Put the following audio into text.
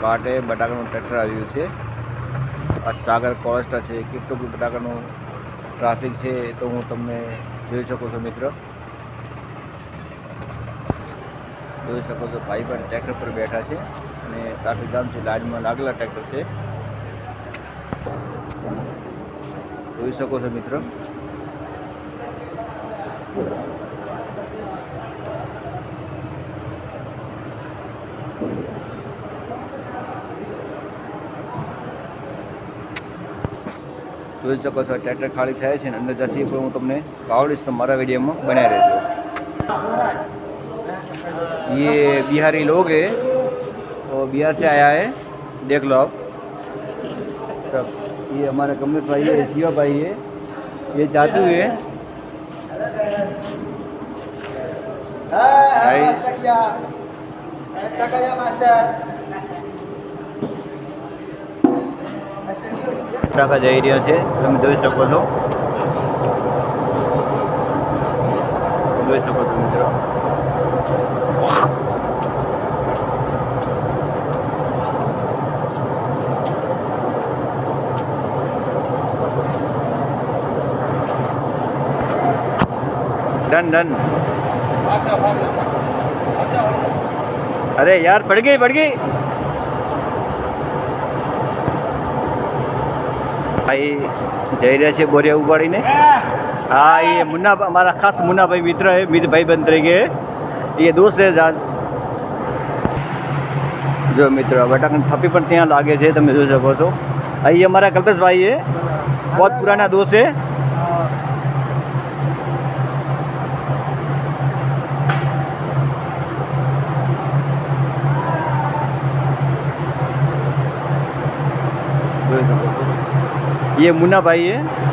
કાંઠે બટાકાનું ટ્રેક્ટર આવ્યું છે. આ સાગર કોસ્ટા છે. કેટલું બધું બટાકાનું ટ્રાફિક છે તો હું તમને જોઈ શકો છો મિત્ર. જોઈ શકો છો ભાઈ પણ ટ્રેક્ટર પર બેઠા છે અને ટ્રાફિક જામ છે. લાઈનમાં લાગેલા ટ્રેક્ટર છે. જોઈ શકો છો મિત્ર. જોઈ શકો છો ટ્રેક્ટર ખાલી થાય છે ને અંદર જશે પણ હું તમને આવડીશ તમારા વિડીયોમાં बनाए रहજો. ये बिहारी लोग है और बिहार से आया है, देख लो आप सब. ये हमारा कमलेश भाई है, शिवा भाई है, ये जादू है બટાકા જઈ રહ્યા છે. તમે જોઈ શકો છો. જોઈ શકો છો મિત્રો. Done done. अरे यार पड़ गई भाई જઈ રહ્યા છે બોરિયા ઉપાડીને. हाँ ये मुन्ना हमारा खास मुन्ना भाई मित्र है, मित्र भाई बन तरीके है. ये दोस्त है जान. जो मित्र बटाका थप्पी पर ત્યાં લાગે છે તમે જોઈ શકો છો. ये हमारा कल्पेश भाई है, बहुत पुराना दोस्त है. ये मुन्ना भाई है.